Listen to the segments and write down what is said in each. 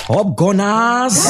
Up Gunners!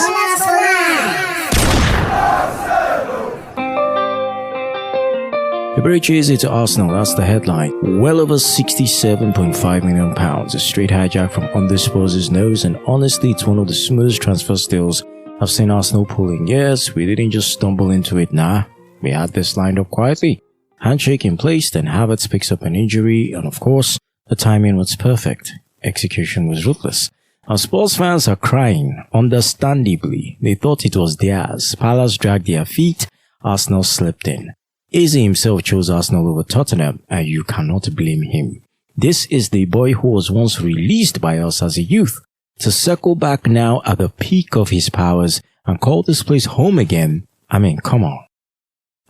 Eberechi Eze to Arsenal, that's the headline. Well over £67.5 million, a straight hijack from under Spurs' nose, and honestly it's one of the smoothest transfer deals I've seen Arsenal pull in years. We didn't just stumble into it, nah. We had this lined up quietly. Handshake in place, then Havertz picks up an injury, and of course, the timing was perfect. Execution was ruthless. Our Spurs fans are crying, understandably. They thought it was theirs. Palace dragged their feet, Arsenal slipped in. Eze himself chose Arsenal over Tottenham, and you cannot blame him. This is the boy who was once released by us as a youth, to circle back now at the peak of his powers and call this place home again. I mean, come on.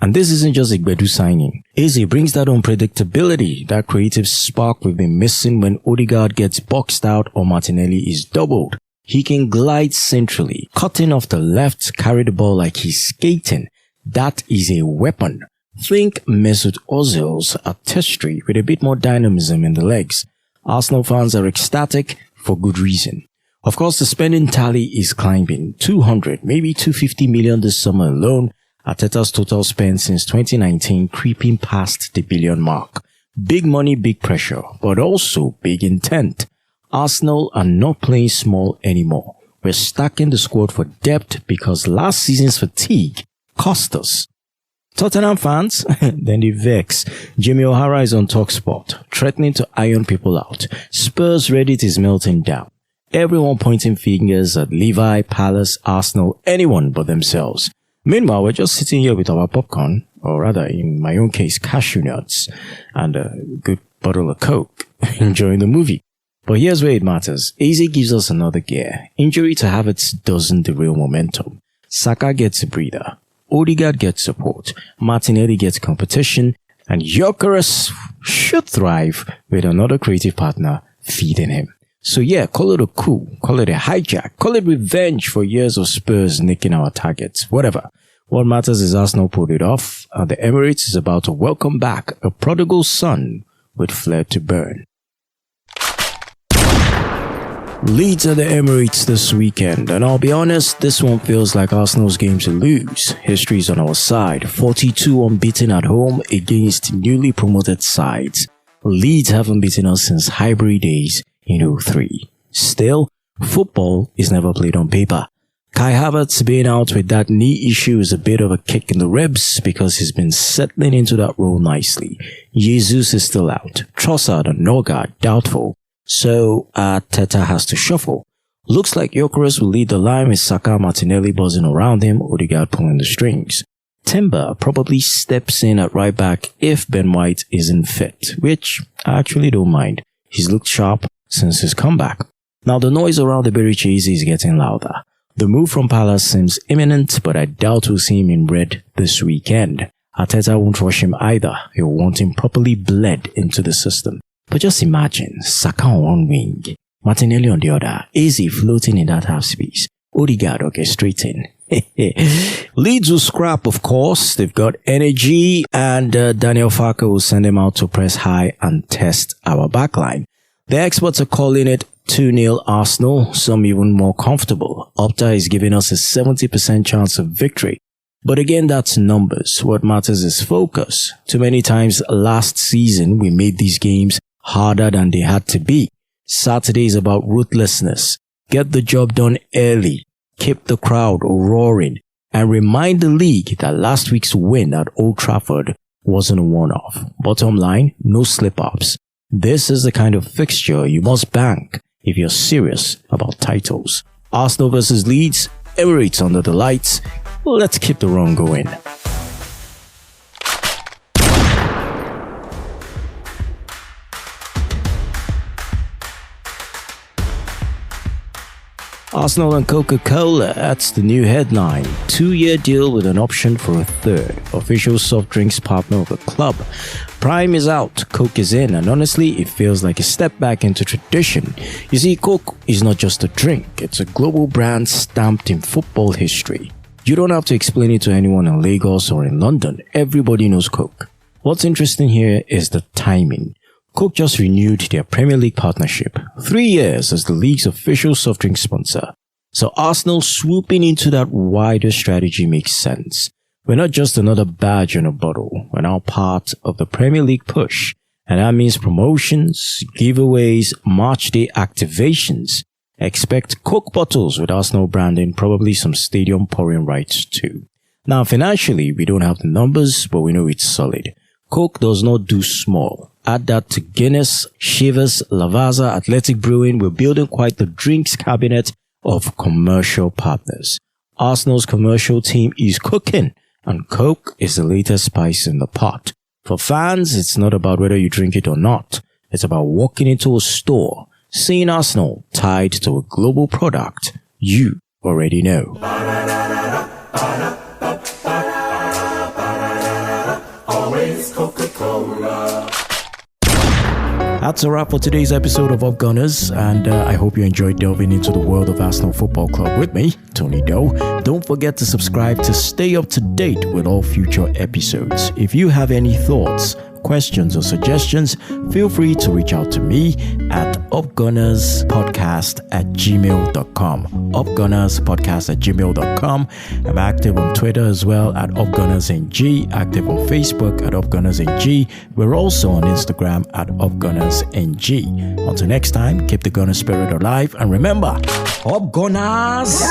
And this isn't just a Gbedu signing. Eze brings that unpredictability, that creative spark we've been missing when Odegaard gets boxed out or Martinelli is doubled. He can glide centrally, cutting off the left, carry the ball like he's skating. That is a weapon. Think Mesut Ozil's artistry with a bit more dynamism in the legs. Arsenal fans are ecstatic for good reason. Of course, the spending tally is climbing. 200, maybe 250 million this summer alone. Arteta's total spend since 2019 creeping past the billion mark. Big money, big pressure, but also big intent. Arsenal are not playing small anymore. We're stacking the squad for depth because last season's fatigue cost us. Tottenham fans, then they vex. Jimmy O'Hara is on TalkSport, threatening to iron people out. Spurs Reddit is melting down. Everyone pointing fingers at Levi, Palace, Arsenal, anyone but themselves. Meanwhile, we're just sitting here with our popcorn, or rather, in my own case, cashew nuts, and a good bottle of Coke, enjoying the movie. But here's where it matters. Eze gives us another gear. Injury to Havertz doesn't derail momentum. Saka gets a breather. Odegaard gets support, Martinelli gets competition, and Gyökeres should thrive with another creative partner feeding him. So yeah, call it a coup, call it a hijack, call it revenge for years of Spurs nicking our targets, whatever. What matters is Arsenal pulled it off, and the Emirates is about to welcome back a prodigal son with flair to burn. Leeds at the Emirates this weekend, and I'll be honest, this one feels like Arsenal's game to lose. History is on our side, 42 unbeaten at home against newly promoted sides. Leeds haven't beaten us since Highbury days in 03. Still, football is never played on paper. Kai Havertz being out with that knee issue is a bit of a kick in the ribs because he's been settling into that role nicely. Jesus is still out. Trossard and Norgard doubtful. So Arteta has to shuffle. Looks like Gyökeres will lead the line with Saka, Martinelli buzzing around him, Odegaard pulling the strings. Timber probably steps in at right back if Ben White isn't fit, which I actually don't mind. He's looked sharp since his comeback. Now the noise around the Eberechi Eze is getting louder. The move from Palace seems imminent, but I doubt we'll see him in red this weekend. Arteta won't rush him either. He'll want him properly bled into the system. But just imagine, Saka on one wing, Martinelli on the other, Eze floating in that half space, Odegaard orchestrating. Leeds will scrap, of course. They've got energy, and Daniel Farke will send them out to press high and test our backline. The experts are calling it 2-0 Arsenal, some even more comfortable. Opta is giving us a 70% chance of victory. But again, that's numbers. What matters is focus. Too many times last season, we made these games harder than they had to be. Saturday is about ruthlessness. Get the job done early. Keep the crowd roaring. And remind the league that last week's win at Old Trafford wasn't a one-off. Bottom line, no slip-ups. This is the kind of fixture you must bank if you're serious about titles. Arsenal versus Leeds, Emirates under the lights. Let's keep the run going. Arsenal and Coca-Cola, that's the new headline. 2-year deal with an option for a third. Official soft drinks partner of the club. Prime is out, Coke is in, and honestly, it feels like a step back into tradition. You see, Coke is not just a drink, it's a global brand stamped in football history. You don't have to explain it to anyone in Lagos or in London. Everybody knows Coke. What's interesting here is the timing. Coke just renewed their Premier League partnership. 3 years as the league's official soft drink sponsor. So Arsenal swooping into that wider strategy makes sense. We're not just another badge in a bottle. We're now part of the Premier League push. And that means promotions, giveaways, match day activations. Expect Coke bottles with Arsenal branding, probably some stadium pouring rights too. Now financially, we don't have the numbers, but we know it's solid. Coke does not do small. Add that to Guinness, Chivas, Lavazza, Athletic Brewing. We're building quite the drinks cabinet of commercial partners. Arsenal's commercial team is cooking, and Coke is the latest spice in the pot. For fans, it's not about whether you drink it or not. It's about walking into a store, seeing Arsenal tied to a global product you already know. Always Coca-Cola. That's a wrap for today's episode of Up Gunners, and I hope you enjoyed delving into the world of Arsenal Football Club with me, Tony Doe. Don't forget to subscribe to stay up to date with all future episodes. If you have any thoughts, questions, or suggestions, feel free to reach out to me at upgunnerspodcast@gmail.com. upgunnerspodcast@gmail.com. I'm active on Twitter as well at upgunnersng, active on Facebook at upgunnersng. We're also on Instagram at upgunnersng. Until next time, keep the gunner spirit alive, and remember, Up Gunners!